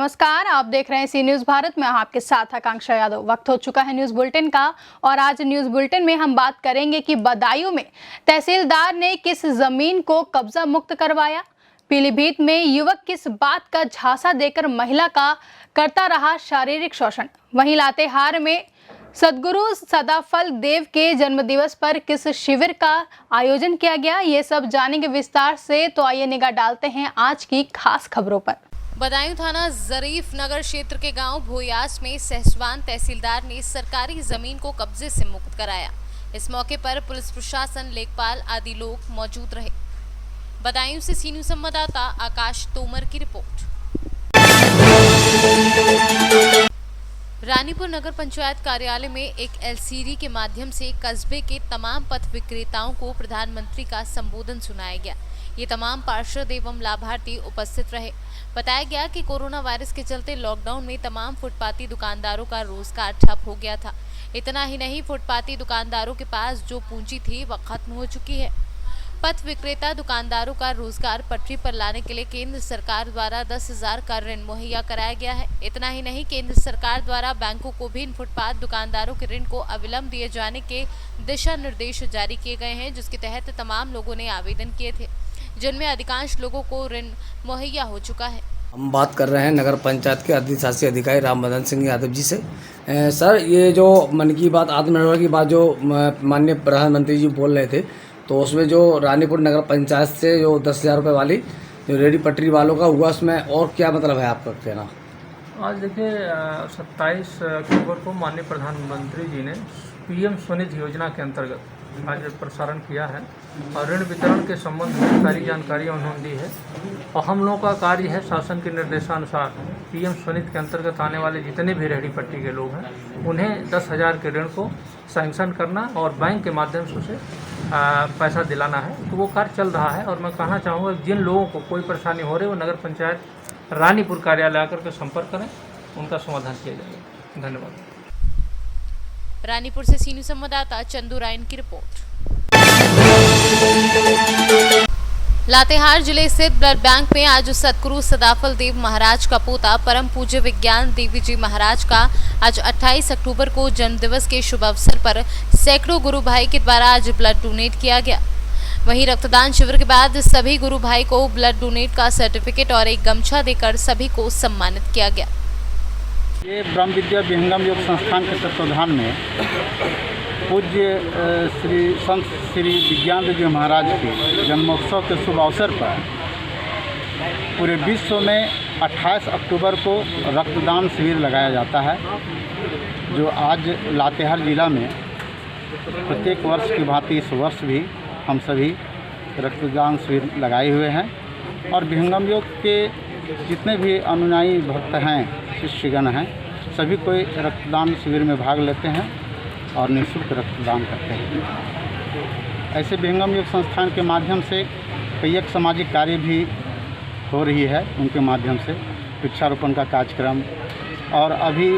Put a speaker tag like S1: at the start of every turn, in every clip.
S1: नमस्कार, आप देख रहे हैं सी न्यूज़ भारत में। आपके साथ आकांक्षा यादव। वक्त हो चुका है न्यूज़ बुलेटिन का और आज न्यूज़ बुलेटिन में हम बात करेंगे कि बदायूं में तहसीलदार ने किस जमीन को कब्जा मुक्त करवाया। पीलीभीत में युवक किस बात का झांसा देकर महिला का करता रहा शारीरिक शोषण। वहीं लातेहार में सदगुरु सदाफल देव के जन्मदिवस पर किस शिविर का आयोजन किया गया, ये सब जानेंगे विस्तार से। तो आइए निगाह डालते हैं आज की खास खबरों पर।
S2: बदायूं थाना जरीफ नगर क्षेत्र के गांव भोयास में सहसवान तहसीलदार ने सरकारी जमीन को कब्जे से मुक्त कराया। इस मौके पर पुलिस प्रशासन, लेखपाल आदि लोग मौजूद रहे। बदायूं से सी न्यूज़ संवाददाता आकाश तोमर की रिपोर्ट। रानीपुर नगर पंचायत कार्यालय में एक एलसीडी के माध्यम से कस्बे के तमाम पथ विक्रेताओं को प्रधानमंत्री का संबोधन सुनाया गया। ये तमाम पार्षद एवं लाभार्थी उपस्थित रहे। बताया गया कि कोरोना वायरस के चलते लॉकडाउन में तमाम फुटपाती दुकानदारों का रोजगार ठप हो गया था। इतना ही नहीं, फुटपाती दुकानदारों के पास जो पूंजी थी वह खत्म हो चुकी है। पथ विक्रेता दुकानदारों का रोजगार पटरी पर लाने के लिए केंद्र सरकार द्वारा 10,000 का ऋण मुहैया कराया गया है। इतना ही नहीं, केंद्र सरकार द्वारा बैंकों को भी इन फुटपाथ दुकानदारों के ऋण को अविलंब दिए जाने के दिशा निर्देश जारी किए गए हैं, जिसके तहत तमाम लोगों ने आवेदन किए थे, जिनमें अधिकांश लोगों को ऋण मुहैया हो चुका है।
S3: हम बात कर रहे हैं नगर पंचायत के अधिशासी अधिकारी रामबदन सिंह यादव जी से। सर, ये जो मन की बात, आत्मनिर्भर की बात जो माननीय प्रधानमंत्री जी बोल रहे थे, तो उसमें जो रानीपुर नगर पंचायत से जो 10,000 रुपये वाली जो रेडी पटरी वालों का हुआ, उसमें और क्या मतलब है आपका कहना?
S4: आज देखिए 27 अक्टूबर को माननीय प्रधानमंत्री जी ने पीएम स्वनिधि योजना के अंतर्गत आज प्रसारण किया है और ऋण वितरण के संबंध में सारी जानकारियाँ उन्होंने दी है। और हम लोगों का कार्य है शासन के निर्देशानुसार पीएम स्वनिधि के अंतर्गत आने वाले जितने भी रेहड़ी पट्टी के लोग हैं उन्हें 10,000 के ऋण को सैंक्शन करना और बैंक के माध्यम से उसे पैसा दिलाना है। तो वो कार्य चल रहा है और मैं कहना चाहूँगा जिन लोगों को कोई परेशानी हो रही है वो नगर पंचायत रानीपुर कार्यालय आकर के संपर्क करें, उनका समाधान किया जाएगा। धन्यवाद।
S2: रानीपुर से सी न्यूज़ संवाददाता चंदू रायन की रिपोर्ट। लातेहार जिले स्थित ब्लड बैंक में आज सतगुरु सदाफल देव महाराज का पोता परम पूज्य विज्ञान देवी जी महाराज का आज 28 अक्टूबर को जन्मदिवस के शुभ अवसर पर सैकड़ों गुरु भाई के द्वारा आज ब्लड डोनेट किया गया। वहीं रक्तदान शिविर के बाद सभी गुरु भाई को ब्लड डोनेट का सर्टिफिकेट और एक गमछा देकर सभी को सम्मानित किया गया।
S5: ये ब्रह्म विद्या विहंगम योग संस्थान के तत्वाधान में पूज्य श्री संत श्री विज्ञान देव जी महाराज के जन्मोत्सव के शुभ अवसर पर पूरे विश्व में 28 अक्टूबर को रक्तदान शिविर लगाया जाता है, जो आज लातेहार जिला में प्रत्येक वर्ष की भांति इस वर्ष भी हम सभी रक्तदान शिविर लगाए हुए हैं। और विहंगम योग के जितने भी अनुयायी भक्त हैं, शिष्यगण हैं, सभी कोई रक्तदान शिविर में भाग लेते हैं और निःशुल्क रक्तदान करते हैं। ऐसे विहंगम योग संस्थान के माध्यम से कई एक सामाजिक कार्य भी हो रही है, उनके माध्यम से वृक्षारोपण का कार्यक्रम। और अभी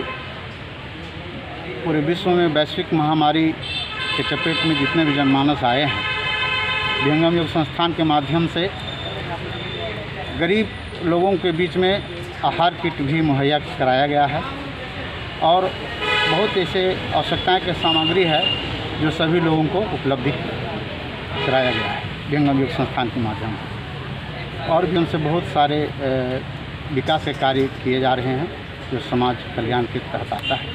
S5: पूरे विश्व में वैश्विक महामारी के चपेट में जितने भी जनमानस आए हैं, विहंगम योग संस्थान के माध्यम से गरीब लोगों के बीच में आहार किट भी मुहैया कराया गया है और बहुत ऐसे आवश्यकताएं के सामग्री है जो सभी लोगों को उपलब्ध कराया गया है विहंगम योग संस्थान के माध्यम से। और भी उनसे बहुत सारे विकास के कार्य किए जा रहे हैं जो समाज कल्याण के तहत आता है।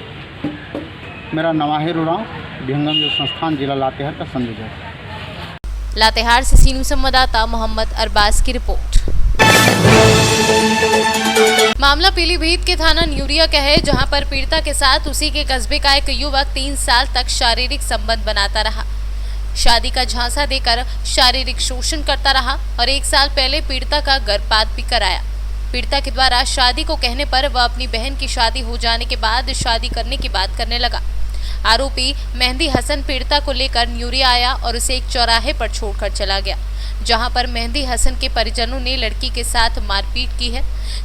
S5: मेरा नवाहिर उड़ाव, विहंगम योग संस्थान, जिला लातेहार का संयोजक।
S2: लातेहार से सी न्यूज़ संवाददाता मोहम्मद अरबाज की रिपोर्ट। मामला पीलीभीत के थाना न्यूरिया का है, जहां पर पीड़िता के साथ उसी के कस्बे का एक युवक 3 साल तक शारीरिक संबंध बनाता रहा। शादी का झांसा देकर शारीरिक शोषण करता रहा और 1 साल पहले पीड़िता का गर्भपात भी कराया। पीड़िता के द्वारा शादी को कहने पर वह अपनी बहन की शादी हो जाने के बाद शादी करने की बात करने लगा। आरोपी मेहंदी हसन पीड़िता को लेकर न्यूरिया आया और उसे एक चौराहे पर छोड़कर चला गया, जहां पर मेहंदी हसन के परिजनों ने लड़की के साथ मारपीट की है,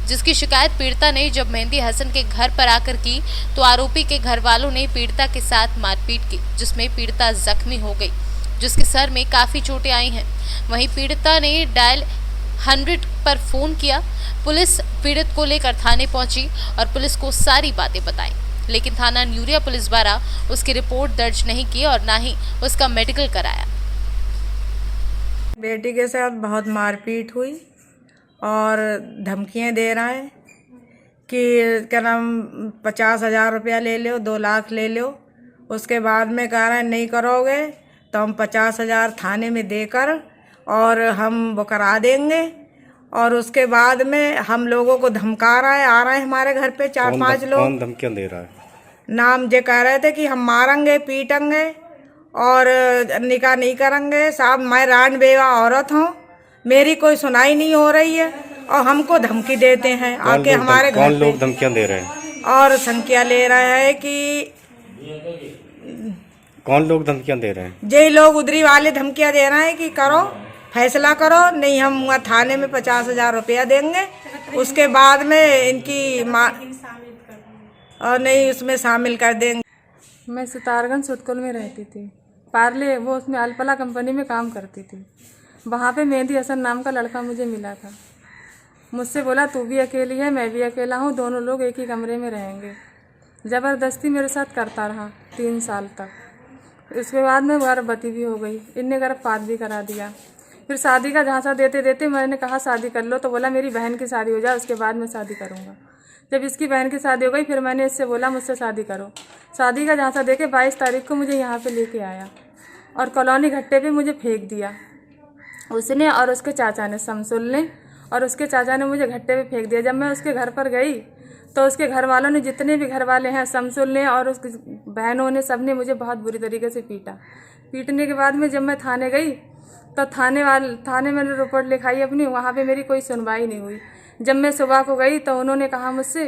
S2: जिसकी शिकायत पीड़िता ने जब मेहंदी हसन के घर पर आकर की तो आरोपी के घर वालों ने पीड़िता के साथ मारपीट की, जिसमें पीड़िता जख्मी हो गई, जिसके सर में काफी चोटें आई हैं। वहीं पीड़िता ने डायल 100 पर फोन किया। पुलिस पीड़ित को लेकर थाने पहुंची और पुलिस को सारी बातें बताई, लेकिन थाना न्यूरिया पुलिस द्वारा उसकी रिपोर्ट दर्ज नहीं की और ना ही उसका मेडिकल कराया।
S6: बेटी के साथ बहुत मारपीट हुई और धमकियां दे रहा है कि क्या नाम 50,000 रुपया ले लो, 2 लाख ले लो। उसके बाद में कह रहे हैं नहीं करोगे तो हम 50,000 थाने में देकर और हम वो करा देंगे। और उसके बाद में हम लोगों को धमका रहा है, आ रहे हैं हमारे घर पे 4-5 लोग।
S7: कौन धमकियां दे रहा है?
S6: नाम जे कह रहे थे कि हम मारेंगे, पीटेंगे और निकाह नहीं करेंगे। साहब मैं रान बेवा औरत हूँ, मेरी कोई सुनाई नहीं हो रही है और हमको धमकी देते हैं आके हमारे घर पे।
S7: कौन लोग धमकियां दे रहे हैं?
S6: और संख्या ले रहे हैं कि
S7: कौन लोग धमकियां दे रहे हैं?
S6: जे लोग उधरी वाले धमकियां दे रहे हैं कि करो, फैसला करो, नहीं हम वहाँ थाने में 50,000 रुपया देंगे। उसके बाद में इनकी माँ और नहीं उसमें शामिल कर देंगे।
S8: मैं सितारगंज सुटकुल में रहती थी। पार्ले वो उसमें अलपला कंपनी में काम करती थी। वहाँ पे मेहंदी हसन नाम का लड़का मुझे मिला था। मुझसे बोला तू भी अकेली है, मैं भी अकेला हूँ, दोनों लोग एक ही कमरे में रहेंगे। ज़बरदस्ती मेरे साथ करता रहा 3 साल तक। उसके बाद में गर्भवती भी हो गई, इनने गर्भपात भी करा दिया। फिर शादी का झांसा देते देते मैंने कहा शादी कर लो, तो बोला मेरी बहन की शादी हो जाए उसके बाद मैं शादी करूँगा। जब इसकी बहन की शादी हो गई फिर मैंने इससे बोला मुझसे शादी करो। शादी का झांसा देके 22 तारीख को मुझे यहाँ पे लेके आया और कॉलोनी घट्टे पे मुझे फेंक दिया उसने और उसके चाचा ने, शमसुल ने और उसके चाचा ने मुझे घट्टे पे फेंक दिया। जब मैं उसके घर पर गई तो उसके घर वालों ने, जितने भी घर वाले हैं, शमसुल ने और उसकी बहनों ने, सब ने मुझे बहुत बुरी तरीके से पीटा। पीटने के बाद में जब मैं थाने गई तो थाने में रिपोर्ट लिखाई अपनी, वहाँ पे मेरी कोई सुनवाई नहीं हुई। जब मैं सुबह को गई तो उन्होंने कहा मुझसे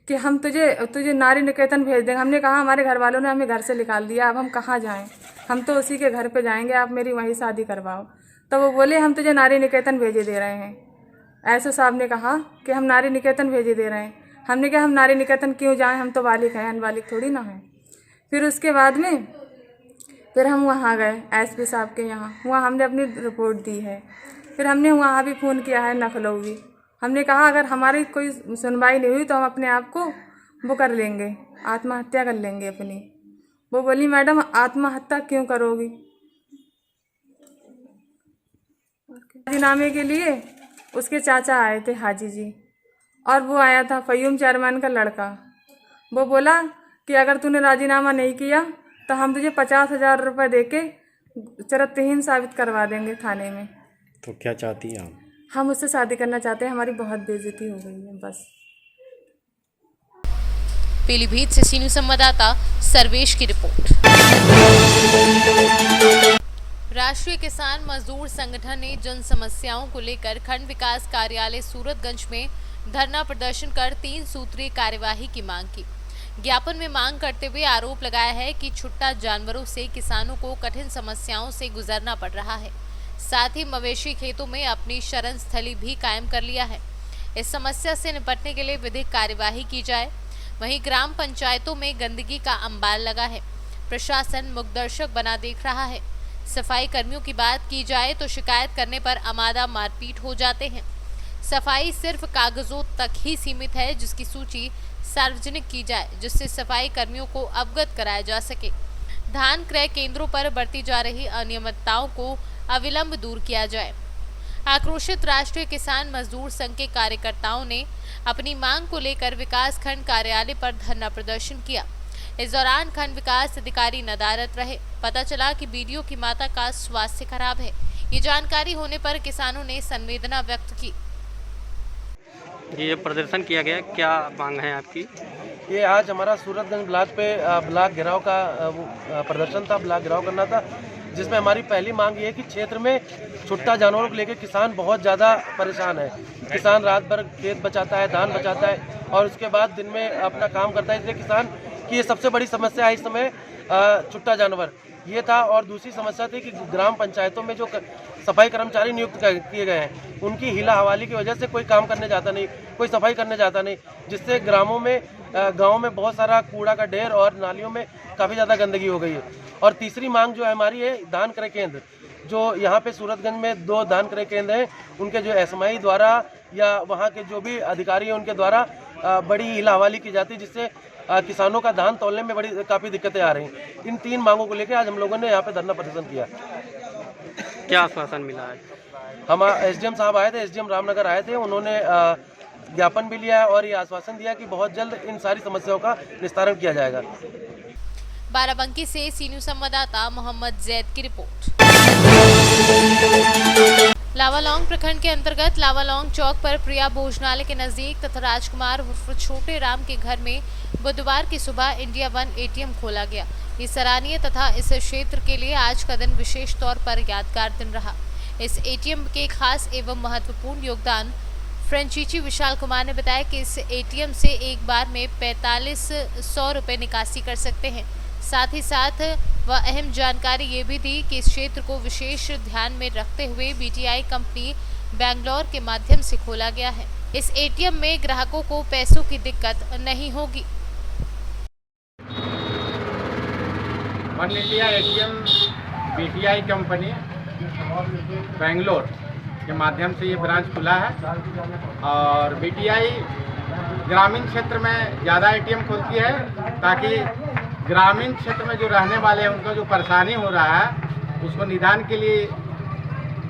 S8: कि हम तुझे नारी निकेतन भेज देंगे। हमने कहा हमारे घर वालों ने हमें घर से निकाल दिया, अब हम कहाँ जाएं, हम तो उसी के घर पे जाएंगे, आप मेरी वहीं शादी करवाओ। तो वो बोले हम तुझे नारी निकेतन भेजे दे रहे हैं। ऐसे साहब ने कहा कि हम नारी निकेतन भेजे दे रहे हैं। हमने कहा हम नारी निकेतन क्यों जाएं, हम तो बालिक हैं, अनबालिक थोड़ी ना हैं। फिर उसके बाद में फिर हम वहाँ गए एसपी साहब के यहाँ, वहाँ हमने अपनी रिपोर्ट दी है। फिर हमने वहाँ भी फ़ोन किया है लखनऊ भी। हमने कहा अगर हमारी कोई सुनवाई नहीं हुई तो हम अपने आप को वो कर लेंगे, आत्महत्या कर लेंगे अपनी। वो बोली मैडम आत्महत्या क्यों करोगी? राजीनामे के लिए उसके चाचा आए थे हाजी जी, और वो आया था फयूम चेयरमैन का लड़का। वो बोला कि अगर तूने राजीनामा नहीं किया तो हम तुझे 50,000 रुपये दे के चरित्रहीन साबित करवा देंगे थाने में।
S7: तो क्या चाहती हैं आप?
S8: हम उससे शादी करना चाहते हैं, हमारी बहुत बेइज्जती हो गई है बस।
S2: पीलीभीत से सी न्यूज़ संवाददाता सर्वेश की रिपोर्ट। राष्ट्रीय किसान मजदूर संगठन ने जन समस्याओं को लेकर खंड विकास कार्यालय सूरतगंज में धरना प्रदर्शन कर 3 सूत्रीय कार्यवाही की मांग की। ज्ञापन में मांग करते हुए आरोप लगाया है कि छुट्टा जानवरों से किसानों को कठिन समस्याओं से गुजरना पड़ रहा है। साथ ही मवेशी खेतों में अपनी शरण स्थली भी कायम कर लिया है। इस समस्या से निपटने के लिए विधिक कार्यवाही की जाए। वहीं ग्राम पंचायतों में गंदगी का अंबार लगा है, प्रशासन मुखदर्शक बना देख रहा है। सफाई कर्मियों की बात की जाए तो शिकायत करने पर आमादा मारपीट हो जाते हैं। सफाई सिर्फ कागजों तक ही सीमित है, जिसकी सूची सार्वजनिक की जाए जिससे सफाई कर्मियों को अवगत कराया जा सके। धान क्रय केंद्रों पर बरती जा रही अनियमितताओं को अविलंब दूर किया जाए। आक्रोशित राष्ट्रीय किसान मजदूर संघ के कार्यकर्ताओं ने अपनी मांग को लेकर विकास खंड कार्यालय पर धरना प्रदर्शन किया। इस दौरान खंड विकास अधिकारी नदारत रहे। पता चला कि बीडीओ की माता का स्वास्थ्य खराब है। ये जानकारी होने पर किसानों ने संवेदना व्यक्त की।
S9: ये प्रदर्शन किया गया, क्या मांग है आपकी?
S10: ये आज हमारा सूरतगंज ब्लॉक पे ब्लॉक घेराव का प्रदर्शन था, ब्लॉक घेराव करना था, जिसमें हमारी पहली मांग ये है कि क्षेत्र में छुट्टा जानवरों को लेकर किसान बहुत ज़्यादा परेशान है। किसान रात भर खेत बचाता है, धान बचाता है और उसके बाद दिन में अपना काम करता है। इसलिए किसान की ये सबसे बड़ी समस्या है इस समय छुट्टा जानवर ये था। और दूसरी समस्या थी कि ग्राम पंचायतों में जो सफाई कर्मचारी नियुक्त किए गए हैं, उनकी हिला हवाली की वजह से कोई काम करने जाता नहीं, कोई सफाई करने जाता नहीं, जिससे गाँव में बहुत सारा कूड़ा का ढेर और नालियों में काफ़ी ज़्यादा गंदगी हो गई है। और तीसरी मांग जो है हमारी है धान क्रय केंद्र। जो यहाँ पे सूरतगंज में 2 धान क्रय केंद्र हैं, उनके जो एसएमआई द्वारा या वहाँ के जो भी अधिकारी हैं उनके द्वारा बड़ी हिलाहवाली की जाती है, जिससे किसानों का धान तौलने में काफ़ी दिक्कतें आ रही हैं। इन 3 मांगों को लेकर आज हम लोगों ने यहाँ पे धरना प्रदर्शन किया।
S9: क्या आश्वासन मिला है?
S10: हम एसडीएम साहब आए थे, एसडीएम रामनगर आए थे, उन्होंने ज्ञापन भी लिया और ये आश्वासन दिया कि बहुत जल्द इन सारी समस्याओं का निस्तारण किया जाएगा।
S2: बाराबंकी से सी न्यूज़ संवाददाता मोहम्मद जैद की रिपोर्ट। लावालौंग प्रखंड के अंतर्गत लावालौंग चौक पर प्रिया भोजनालय के नजदीक तथा राजकुमार उर्फ छोटे राम के घर में बुधवार की सुबह इंडिया वन एटीएम खोला गया। ये सराहनीय तथा इस क्षेत्र के लिए आज का दिन विशेष तौर पर यादगार दिन रहा। इस एटीएम के खास एवं महत्वपूर्ण योगदान फ्रेंचीची विशाल कुमार ने बताया कि इस एटीएम से एक बार में 4500 रुपये निकासी कर सकते हैं। साथ ही साथ वह अहम जानकारी ये भी दी कि इस क्षेत्र को विशेष ध्यान में रखते हुए बीटीआई कंपनी बेंगलोर के माध्यम से खोला गया है। इस एटीएम में ग्राहकों को पैसों की दिक्कत नहीं होगी।
S5: One India ATM BTI company Bangalore के माध्यम से ये ब्रांच खुला है और बीटीआई ग्रामीण क्षेत्र में ज़्यादा एटीएम खोलती है ताकि ग्रामीण क्षेत्र में जो रहने वाले हैं उनको जो परेशानी हो रहा है उसको निदान के लिए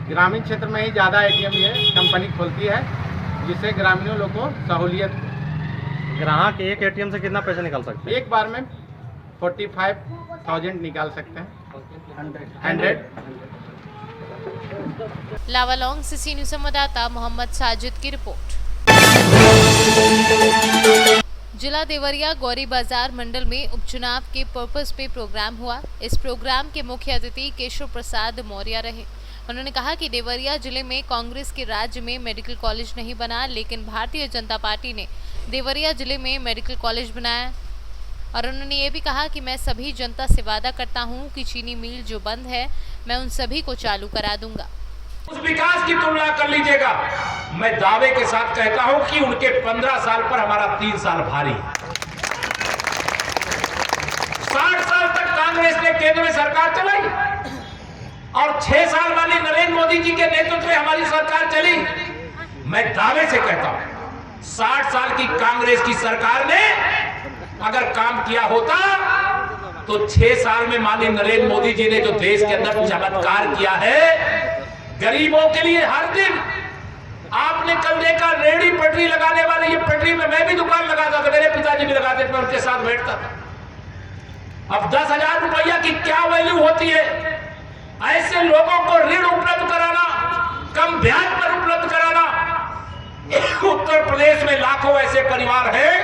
S5: ग्रामीण क्षेत्र में ही ज़्यादा एटीएम ये कंपनी खोलती है, जिससे ग्रामीणों लोग को सहूलियत।
S7: ग्राहक एक एटीएम से कितना पैसा निकाल सकते हैं?
S5: एक बार में 45,000 निकाल सकते हैं। 100।
S2: लावालौंग से सी न्यूज़ संवाददाता मोहम्मद साजिद की रिपोर्ट। जिला देवरिया गौरी बाजार मंडल में उपचुनाव के पर्पस पे प्रोग्राम हुआ। इस प्रोग्राम के मुख्य अतिथि केशव प्रसाद मौर्य रहे। उन्होंने कहा कि देवरिया जिले में कांग्रेस के राज्य में मेडिकल कॉलेज नहीं बना, लेकिन भारतीय जनता पार्टी ने देवरिया जिले में मेडिकल कॉलेज बनाया। और उन्होंने ये भी कहा कि मैं सभी जनता से वादा करता हूँ कि चीनी मिल जो बंद है मैं उन सभी को चालू करा दूंगा।
S11: उस विकास की तुलना कर लीजिएगा, मैं दावे के साथ कहता हूं कि उनके 15 साल पर हमारा 3 साल भारी। 60 साल तक कांग्रेस ने केंद्र में सरकार चलाई और 6 साल वाली नरेंद्र मोदी जी के नेतृत्व में हमारी सरकार चली। मैं दावे से कहता हूं 60 साल की कांग्रेस की सरकार ने अगर काम किया होता तो 6 साल में माननीय नरेंद्र मोदी जी ने जो देश के अंदर चमत्कार किया है, गरीबों के लिए हर दिन आपने कल देखा रेहड़ी पटरी लगाने वाले, ये पटरी में मैं भी दुकान लगाता था, मेरे पिताजी भी लगाते थे, मैं उनके साथ बैठता था। अब 10,000 रुपया की क्या वैल्यू होती है? ऐसे लोगों को ऋण उपलब्ध कराना, कम ब्याज पर उपलब्ध कराना। उत्तर प्रदेश में लाखों ऐसे परिवार हैं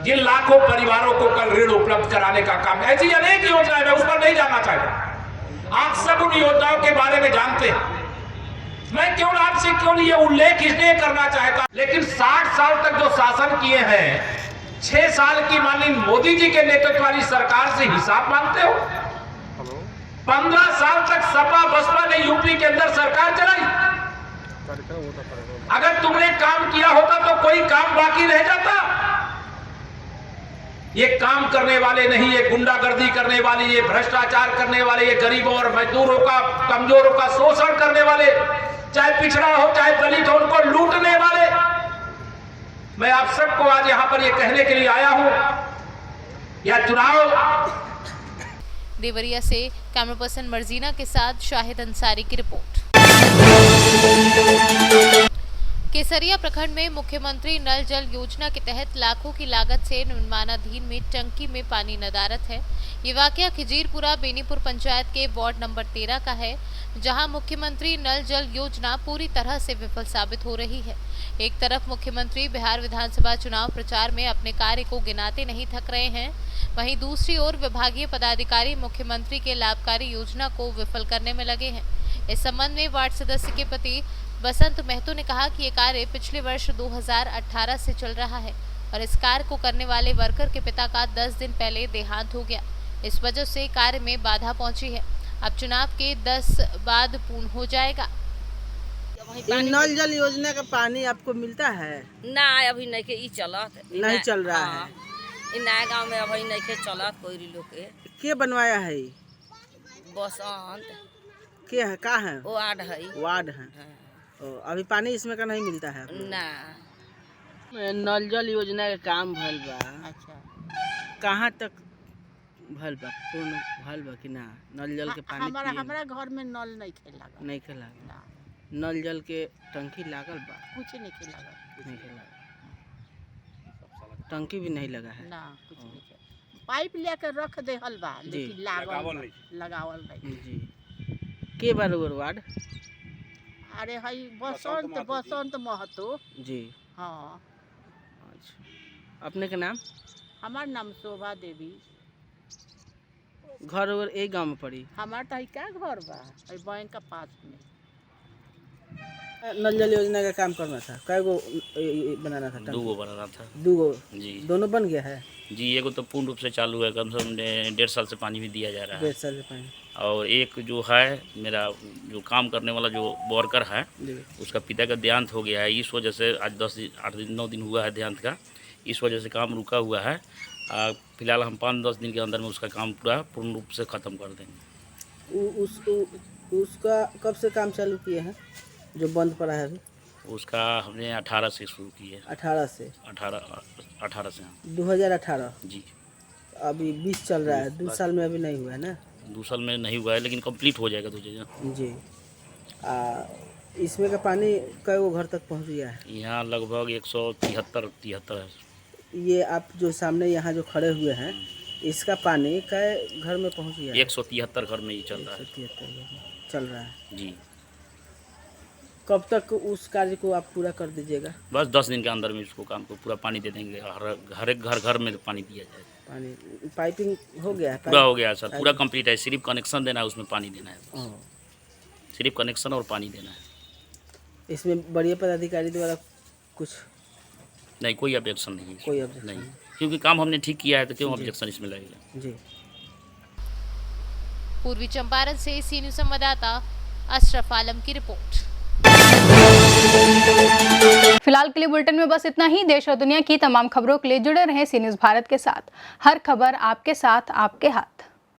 S11: जिन लाखों परिवारों को कल ऋण उपलब्ध कराने का काम, ऐसी अनेक योजनाएं, मैं उस पर नहीं जाना चाहता। आप सब उन योजनाओं के बारे में जानते हैं, मैं क्यों आपसे क्यों ये उल्लेख इसलिए करना चाहता, लेकिन 60 साल तक जो शासन किए हैं, 6 साल की माननीय मोदी जी के नेतृत्व वाली सरकार से हिसाब मांगते हो। 15 साल तक सपा बसपा ने यूपी के अंदर सरकार चलाई। अगर तुमने काम किया होता तो कोई काम बाकी रह जाता? ये काम करने वाले नहीं, ये गुंडागर्दी करने वाले, ये भ्रष्टाचार करने वाले, ये गरीबों और मजदूरों का, कमजोरों का शोषण करने वाले, चाहे पिछड़ा हो चाहे दलित हो, उनको लूटने वाले। मैं आप सबको आज यहाँ पर ये कहने के लिए आया हूँ, यह चुनाव।
S2: देवरिया से कैमरा पर्सन मर्जीना के साथ शाहिद अंसारी की रिपोर्ट। केसरिया प्रखंड में मुख्यमंत्री नल जल योजना के तहत लाखों की लागत से निर्माणाधीन में टंकी में पानी नदारत है। ये वाकया खिजीरपुरा बेनीपुर पंचायत के वार्ड नंबर 13 का है, जहां मुख्यमंत्री नल जल योजना पूरी तरह से विफल साबित हो रही है। एक तरफ मुख्यमंत्री बिहार विधानसभा चुनाव प्रचार में अपने कार्य को गिनाते नहीं थक रहे हैं, वहीं दूसरी ओर विभागीय पदाधिकारी मुख्यमंत्री के लाभकारी योजना को विफल करने में लगे हैं। इस संबंध में वार्ड सदस्य के पति बसंत महतो ने कहा कि ये कार्य पिछले वर्ष 2018 से चल रहा है और इस कार्य को करने वाले वर्कर के पिता का 10 दिन पहले देहांत हो गया। इस वजह से कार्य में बाधा पहुंची है। अब चुनाव के 10 बाद पूर्ण हो जाएगा।
S12: नल जल योजना का पानी आपको मिलता है?
S13: ना, अभी नहीं के चलत
S12: नहीं चल रहा है।
S13: नया गांव में अभी नहीं के चलत कोई लोग के
S12: बनवाया है?
S13: बसंत
S12: क्या है का है
S13: वार्ड है
S12: वार्ड है अभी पानी इसमें का नहीं मिलता है
S13: ना।
S12: नल जल योजना के काम भल बा।
S13: अच्छा
S12: कहाँ तक भल बा पूर्ण भल बा कि ना नल जल के पानी
S13: हमारा घर में नल नहीं खेला
S12: नहीं खेला नल जल के टंकी लागल बा
S13: कुछ नहीं खेला
S12: नहीं खेला टंकी भी नहीं लगा है
S13: ना कुछ नहीं खेला पाइप लेकर रख दे हल बा लेकिन लगावल नहीं
S12: जी के बार वार्ड
S13: अरे हई बसंत महतो
S12: जी
S13: हाँ।
S12: अच्छा अपने के नाम
S13: हमार नाम शोभा देवी।
S12: घर और एक गांव में पड़ी
S13: हमार तो क्या घर बा बैंक का पास में।
S12: नल जल योजना का काम करना था कै गो बनाना था
S14: 2 गो बनाना था
S12: 2 गो
S14: जी
S12: दोनों बन गया है
S14: जी। एगो तो पूर्ण रूप से चालू है, कम से कम 1.5 साल से पानी भी दिया जा रहा है
S12: 1.5 साल से पानी।
S14: और एक जो है मेरा जो काम करने वाला जो वर्कर है उसका पिता का देहांत हो गया है, इस वजह से आज 9 दिन हुआ है देहांत का, इस वजह से काम रुका हुआ है। फिलहाल हम 5-10 दिन के अंदर में उसका काम पूरा पूर्ण रूप से ख़त्म कर देंगे।
S12: उसका कब से काम चालू किए हैं जो बंद पड़ा है अभी?
S14: उसका हमने 18 से शुरू की है।
S12: 18 से
S14: 18 से
S12: 2018
S14: जी।
S12: अभी 20 चल रहा है, 2 साल में अभी नहीं हुआ है ना?
S14: 2 साल में नहीं हुआ है लेकिन कंप्लीट हो जाएगा 2 चीज़ें
S12: जी। इसमें का पानी कई वो घर तक पहुंच गया है?
S14: यहाँ लगभग 173 है।
S12: ये आप जो सामने यहाँ जो खड़े हुए हैं इसका पानी कई घर में पहुंच गया है?
S14: 173 घर में ही चल रहा है।
S12: 173 चल रहा है
S14: जी।
S12: कब तक उस कार्य को आप पूरा कर दीजिएगा?
S14: बस 10 दिन के अंदर में इसको काम को पूरा पानी दे देंगे, हर एक घर में पानी दिया जाए।
S12: पानी पाइपिंग हो गया है?
S14: पूरा हो गया सर, पूरा कंप्लीट है, सिर्फ कनेक्शन देना है, उसमें पानी देना है, सिर्फ कनेक्शन और पानी देना है।
S12: इसमें बड़े पदाधिकारी द्वारा कुछ
S14: नहीं, कोई ऑब्जेक्शन नहीं है,
S12: कोई ऑब्जेक्शन
S14: नहीं, क्योंकि काम हमने ठीक किया है तो क्यों ऑब्जेक्शन इसमें लगेगा।
S12: जी।
S2: पूर्वी चंपारण से सी न्यूज़ संवाददाता अशरफ आलम की रिपोर्ट।
S1: फिलहाल के लिए बुलेटिन में बस इतना ही। देश और दुनिया की तमाम खबरों के लिए जुड़े रहें सी न्यूज़ भारत के साथ। हर खबर आपके साथ, आपके हाथ।